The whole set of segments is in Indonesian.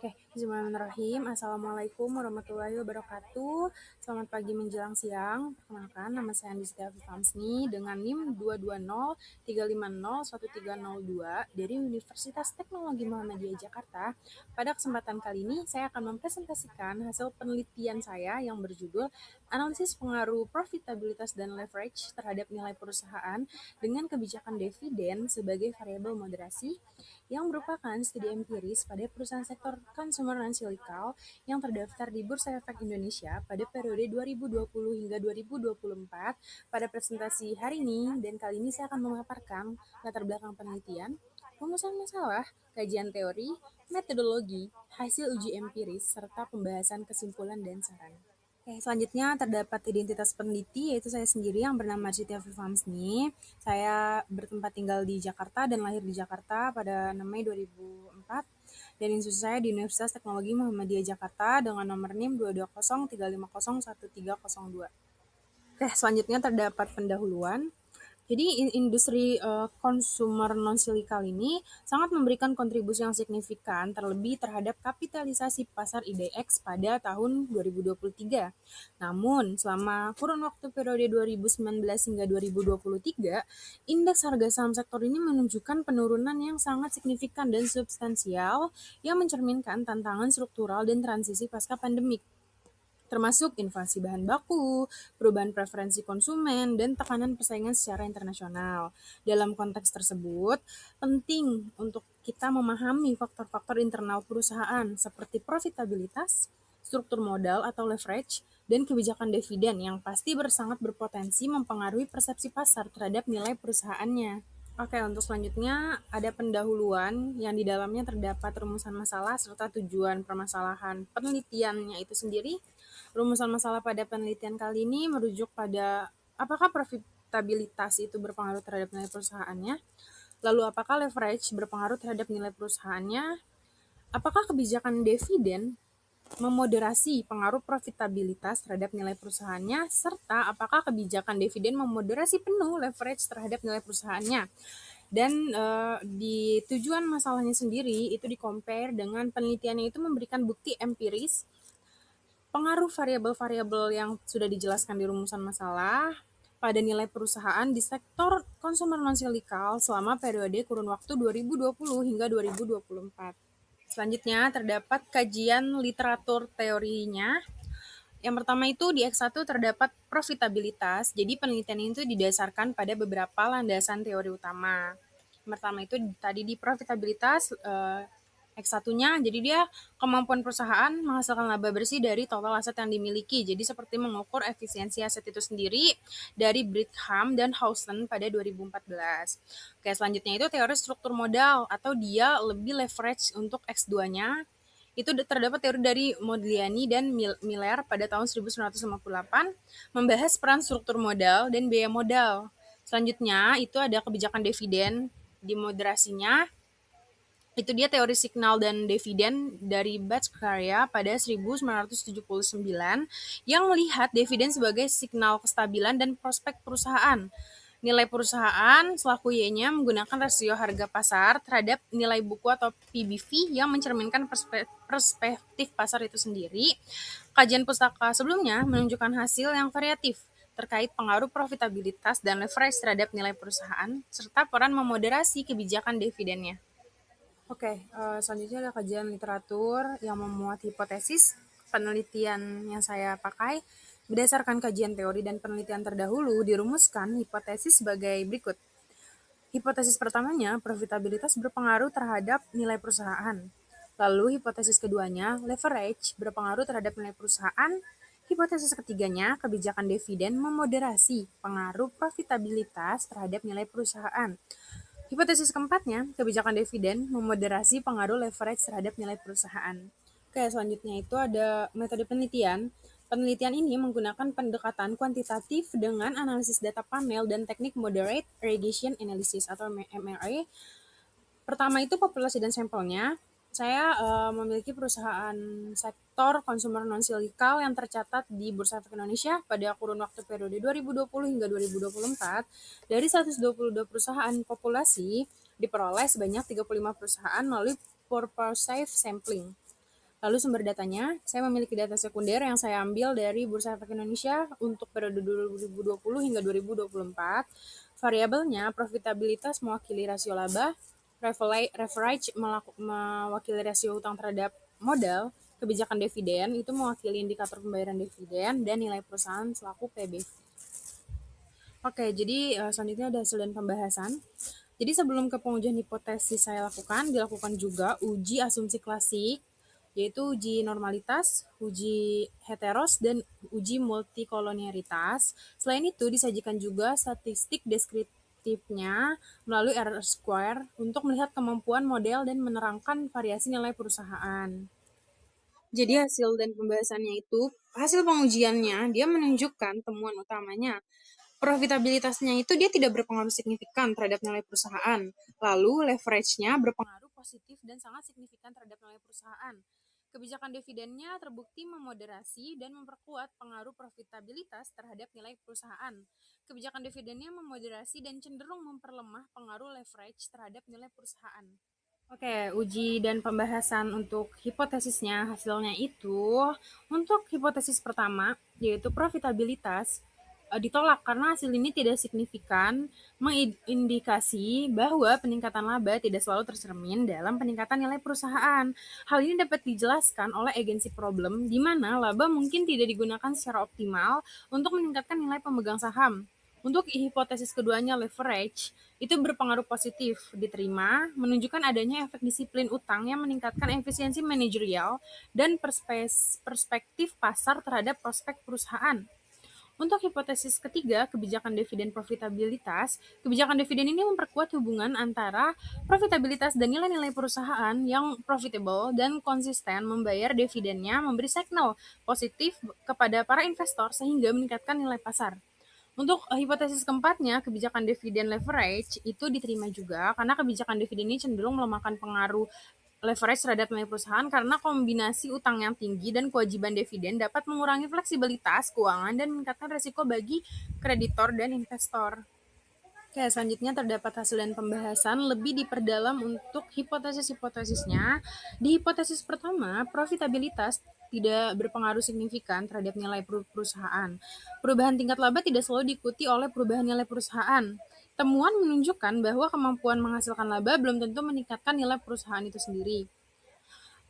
Bismillahirrahmanirrahim. Assalamualaikum warahmatullahi wabarakatuh. Selamat pagi menjelang siang. Perkenalkan, nama saya Andistia Fifamsni dengan NIM 22035013002 dari Universitas Teknologi Muhammadiyah Jakarta. Pada kesempatan kali ini, saya akan mempresentasikan hasil penelitian saya yang berjudul Analisis Pengaruh Profitabilitas dan Leverage terhadap nilai perusahaan dengan kebijakan dividen sebagai variabel moderasi yang merupakan studi empiris pada perusahaan sektor consumer non-cyclical yang terdaftar di Bursa Efek Indonesia pada periode 2020 hingga 2024. Pada presentasi hari ini dan kali ini saya akan memaparkan latar belakang penelitian, rumusan masalah, kajian teori, metodologi, hasil uji empiris, serta pembahasan kesimpulan dan saran. Selanjutnya terdapat identitas peneliti, yaitu saya sendiri yang bernama Arzitia Fifamsni. Saya bertempat tinggal di Jakarta dan lahir di Jakarta pada 6 Mei 2004. Dan institusi saya di Universitas Teknologi Muhammadiyah Jakarta dengan nomor NIM 22035013002. Selanjutnya terdapat pendahuluan. Jadi industri consumer non-cyclical ini sangat memberikan kontribusi yang signifikan terlebih terhadap kapitalisasi pasar IDX pada tahun 2023. Namun, selama kurun waktu periode 2019 hingga 2023, indeks harga saham sektor ini menunjukkan penurunan yang sangat signifikan dan substansial yang mencerminkan tantangan struktural dan transisi pasca pandemik, termasuk inflasi bahan baku, perubahan preferensi konsumen, dan tekanan persaingan secara internasional. Dalam konteks tersebut, penting untuk kita memahami faktor-faktor internal perusahaan seperti profitabilitas, struktur modal atau leverage, dan kebijakan dividen yang pasti sangat berpotensi mempengaruhi persepsi pasar terhadap nilai perusahaannya. Untuk selanjutnya ada pendahuluan yang di dalamnya terdapat rumusan masalah serta tujuan permasalahan penelitiannya itu sendiri. Rumusan masalah pada penelitian kali ini merujuk pada apakah profitabilitas itu berpengaruh terhadap nilai perusahaannya, lalu apakah leverage berpengaruh terhadap nilai perusahaannya, apakah kebijakan dividen memoderasi pengaruh profitabilitas terhadap nilai perusahaannya, serta apakah kebijakan dividen memoderasi penuh leverage terhadap nilai perusahaannya. Dan di tujuan masalahnya sendiri itu di-compare dengan penelitiannya itu memberikan bukti empiris pengaruh variabel-variabel yang sudah dijelaskan di rumusan masalah pada nilai perusahaan di sektor konsumer non-cyclical selama periode kurun waktu 2020 hingga 2024. Selanjutnya terdapat kajian literatur teorinya. Yang pertama itu di X1 terdapat profitabilitas. Jadi penelitian itu didasarkan pada beberapa landasan teori utama. Yang pertama itu tadi di profitabilitas X1-nya, jadi dia kemampuan perusahaan menghasilkan laba bersih dari total aset yang dimiliki. Jadi seperti mengukur efisiensi aset itu sendiri dari Brigham dan Housen pada 2014. Selanjutnya itu teori struktur modal atau dia lebih leverage untuk X2-nya. Itu terdapat teori dari Modigliani dan Miller pada tahun 1958 membahas peran struktur modal dan biaya modal. Selanjutnya itu ada kebijakan dividen di moderasinya. Itu dia teori signal dan dividen dari Bhattacharya pada 1979 yang melihat dividen sebagai signal kestabilan dan prospek perusahaan. Nilai perusahaan selaku Y-nya menggunakan rasio harga pasar terhadap nilai buku atau PBV yang mencerminkan perspektif pasar itu sendiri. Kajian pustaka sebelumnya menunjukkan hasil yang variatif terkait pengaruh profitabilitas dan leverage terhadap nilai perusahaan serta peran memoderasi kebijakan dividennya. Selanjutnya ada kajian literatur yang memuat hipotesis penelitian yang saya pakai. Berdasarkan kajian teori dan penelitian terdahulu, dirumuskan hipotesis sebagai berikut. Hipotesis pertamanya, profitabilitas berpengaruh terhadap nilai perusahaan. Lalu hipotesis keduanya, leverage berpengaruh terhadap nilai perusahaan. Hipotesis ketiganya, kebijakan dividen memoderasi pengaruh profitabilitas terhadap nilai perusahaan. Hipotesis keempatnya, kebijakan dividen memoderasi pengaruh leverage terhadap nilai perusahaan. Selanjutnya itu ada metode penelitian. Penelitian ini menggunakan pendekatan kuantitatif dengan analisis data panel dan teknik moderate regression analysis atau MRA. Pertama itu populasi dan sampelnya. Saya memiliki perusahaan sektor consumer non-cyclical yang tercatat di Bursa Efek Indonesia pada kurun waktu periode 2020 hingga 2024. Dari 122 perusahaan populasi diperoleh sebanyak 35 perusahaan melalui purposive sampling. Lalu sumber datanya, saya memiliki data sekunder yang saya ambil dari Bursa Efek Indonesia untuk periode 2020 hingga 2024. Variabelnya, profitabilitas mewakili rasio laba, leverage mewakili rasio utang terhadap modal, kebijakan dividen itu mewakili indikator pembayaran dividen, dan nilai perusahaan selaku PBV. Oke, jadi selanjutnya ada hasil dan pembahasan. Jadi sebelum ke pengujian hipotesis saya lakukan, dilakukan juga uji asumsi klasik, yaitu uji normalitas, uji heteros, dan uji multikolonialitas. Selain itu, disajikan juga statistik deskriptifnya melalui R-square untuk melihat kemampuan model dan menerangkan variasi nilai perusahaan. Jadi hasil dan pembahasannya itu, hasil pengujiannya, dia menunjukkan temuan utamanya. Profitabilitasnya itu dia tidak berpengaruh signifikan terhadap nilai perusahaan. Lalu leverage-nya berpengaruh positif dan sangat signifikan terhadap nilai perusahaan. Kebijakan dividennya terbukti memoderasi dan memperkuat pengaruh profitabilitas terhadap nilai perusahaan. Kebijakan dividennya memoderasi dan cenderung memperlemah pengaruh leverage terhadap nilai perusahaan. Oke, uji dan pembahasan untuk hipotesisnya, hasilnya itu, untuk hipotesis pertama, yaitu profitabilitas, ditolak karena hasil ini tidak signifikan mengindikasi bahwa peningkatan laba tidak selalu tercermin dalam peningkatan nilai perusahaan. Hal ini dapat dijelaskan oleh agensi problem, di mana laba mungkin tidak digunakan secara optimal untuk meningkatkan nilai pemegang saham. Untuk hipotesis keduanya, leverage, itu berpengaruh positif diterima, menunjukkan adanya efek disiplin utang yang meningkatkan efisiensi manajerial dan perspektif pasar terhadap prospek perusahaan. Untuk hipotesis ketiga, kebijakan dividen profitabilitas, kebijakan dividen ini memperkuat hubungan antara profitabilitas dan nilai-nilai perusahaan yang profitable dan konsisten membayar dividennya, memberi signal positif kepada para investor sehingga meningkatkan nilai pasar. Untuk hipotesis keempatnya, kebijakan dividen leverage itu diterima juga karena kebijakan dividen ini cenderung melemahkan pengaruh leverage terhadap nilai perusahaan karena kombinasi utang yang tinggi dan kewajiban dividen dapat mengurangi fleksibilitas keuangan dan meningkatkan risiko bagi kreditor dan investor. Oke, selanjutnya terdapat hasil dan pembahasan lebih diperdalam untuk hipotesis-hipotesisnya. Di hipotesis pertama, profitabilitas tidak berpengaruh signifikan terhadap nilai perusahaan. Perubahan tingkat laba tidak selalu diikuti oleh perubahan nilai perusahaan. Temuan menunjukkan bahwa kemampuan menghasilkan laba belum tentu meningkatkan nilai perusahaan itu sendiri.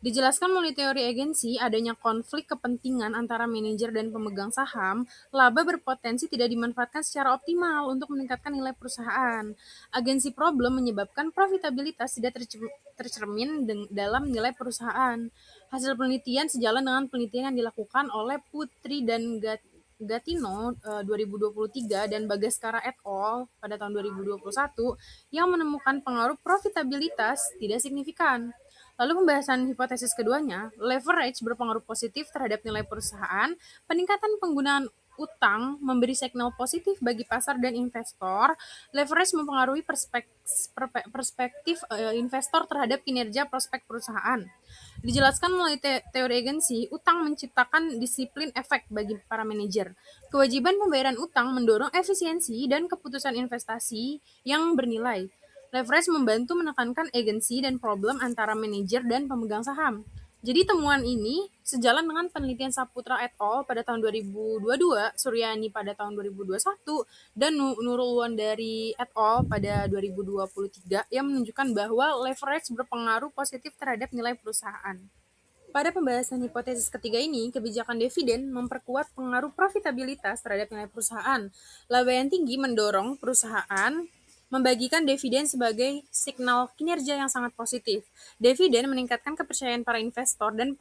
Dijelaskan melalui teori agensi, adanya konflik kepentingan antara manajer dan pemegang saham, laba berpotensi tidak dimanfaatkan secara optimal untuk meningkatkan nilai perusahaan. Agensi problem menyebabkan profitabilitas tidak tercermin dalam nilai perusahaan. Hasil penelitian sejalan dengan penelitian yang dilakukan oleh Putri dan Gatino 2023 dan Bagaskara et al. Pada tahun 2021 yang menemukan pengaruh profitabilitas tidak signifikan. Lalu pembahasan hipotesis keduanya, leverage berpengaruh positif terhadap nilai perusahaan, peningkatan penggunaan utang memberi signal positif bagi pasar dan investor, leverage mempengaruhi perspektif investor terhadap kinerja prospek perusahaan. Dijelaskan melalui teori agensi, utang menciptakan disiplin efek bagi para manajer. Kewajiban pembayaran utang mendorong efisiensi dan keputusan investasi yang bernilai. Leverage membantu menekankan agensi dan problem antara manajer dan pemegang saham. Jadi temuan ini sejalan dengan penelitian Saputra et al. Pada tahun 2022, Suryani pada tahun 2021, dan Nurul Wandari et al. Pada 2023 yang menunjukkan bahwa leverage berpengaruh positif terhadap nilai perusahaan. Pada pembahasan hipotesis ketiga ini, kebijakan dividen memperkuat pengaruh profitabilitas terhadap nilai perusahaan. Laba yang tinggi mendorong perusahaan membagikan dividen sebagai signal kinerja yang sangat positif. Dividen meningkatkan kepercayaan para investor dan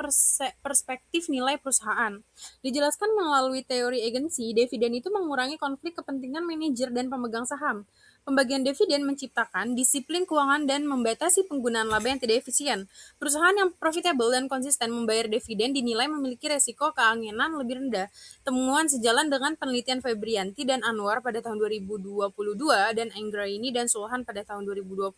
perspektif nilai perusahaan. Dijelaskan melalui teori agensi, dividen itu mengurangi konflik kepentingan manajer dan pemegang saham. Pembagian dividen menciptakan disiplin keuangan dan membatasi penggunaan laba yang tidak efisien. Perusahaan yang profitable dan konsisten membayar dividen dinilai memiliki resiko keanginan lebih rendah. Temuan sejalan dengan penelitian Febrianti dan Anwar pada tahun 2022 dan Anggraini dan Sulhan pada tahun 2020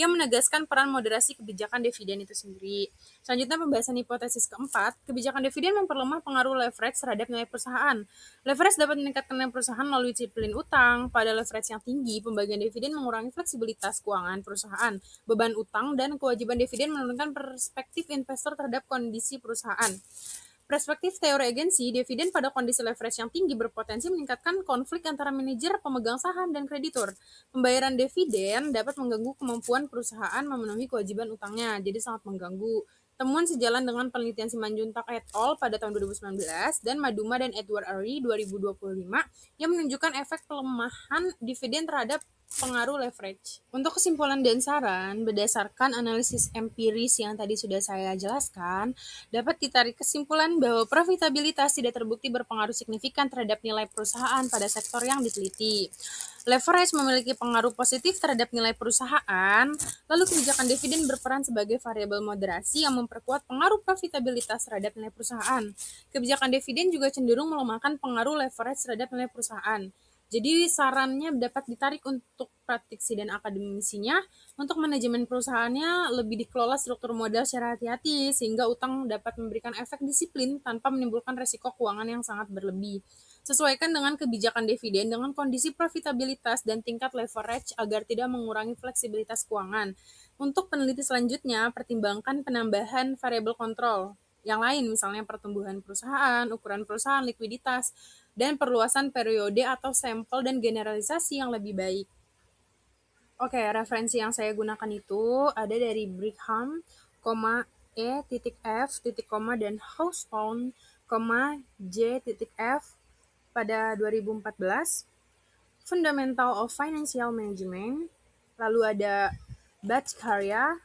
yang menegaskan peran moderasi kebijakan dividen itu sendiri. Selanjutnya pembahasan hipotesis keempat, kebijakan dividen memperlemah pengaruh leverage terhadap nilai perusahaan. Leverage dapat meningkatkan nilai perusahaan melalui disiplin utang. Pada leverage yang tinggi, pembagian dividen mengurangi fleksibilitas keuangan perusahaan, beban utang, dan kewajiban dividen menurunkan perspektif investor terhadap kondisi perusahaan. Perspektif teori agensi, dividen pada kondisi leverage yang tinggi berpotensi meningkatkan konflik antara manajer, pemegang saham, dan kreditur. Pembayaran dividen dapat mengganggu kemampuan perusahaan memenuhi kewajiban utangnya, jadi sangat mengganggu. Temuan sejalan dengan penelitian Simanjuntak et al. Pada tahun 2019 dan Maduma dan Edward Ari 2025 yang menunjukkan efek pelemahan dividen terhadap pengaruh leverage. Untuk kesimpulan dan saran, berdasarkan analisis empiris yang tadi sudah saya jelaskan, dapat ditarik kesimpulan bahwa profitabilitas tidak terbukti berpengaruh signifikan terhadap nilai perusahaan pada sektor yang diteliti. Leverage memiliki pengaruh positif terhadap nilai perusahaan, lalu kebijakan dividen berperan sebagai variabel moderasi yang memperkuat pengaruh profitabilitas terhadap nilai perusahaan. Kebijakan dividen juga cenderung melemahkan pengaruh leverage terhadap nilai perusahaan. Jadi sarannya dapat ditarik untuk praktisi dan akademisinya untuk manajemen perusahaannya lebih dikelola struktur modal secara hati-hati sehingga utang dapat memberikan efek disiplin tanpa menimbulkan resiko keuangan yang sangat berlebih. Sesuaikan dengan kebijakan dividen dengan kondisi profitabilitas dan tingkat leverage agar tidak mengurangi fleksibilitas keuangan. Untuk peneliti selanjutnya, pertimbangkan penambahan variabel kontrol yang lain, misalnya pertumbuhan perusahaan, ukuran perusahaan, likuiditas, dan perluasan periode atau sampel dan generalisasi yang lebih baik. Oke, referensi yang saya gunakan itu ada dari Brigham, E.F, dan Houston, J.F pada 2014, Fundamental of Financial Management, lalu ada Bhattacharya,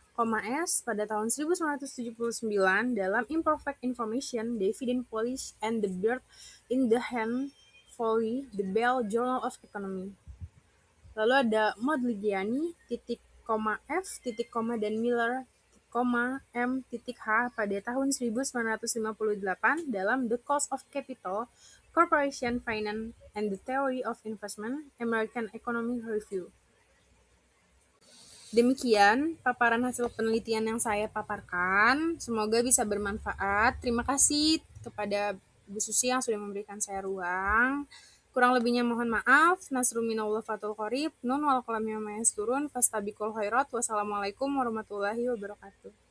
S pada tahun 1979 dalam Imperfect Information, Dividend Policy and the Bird in the Hand Folly, The Bell Journal of Economy. Lalu ada Modigliani, F, dan Miller, M.H pada tahun 1958 dalam The Cost of Capital, Corporation Finance and the Theory of Investment, American Economic Review. Demikian paparan hasil penelitian yang saya paparkan. Semoga bisa bermanfaat. Terima kasih kepada Bu Susi yang sudah memberikan saya ruang. Kurang lebihnya mohon maaf. Nasrul minallah fatul qorib. Nun wal qalam yama yasturun. Fastabikul khairat. Wassalamualaikum warahmatullahi wabarakatuh.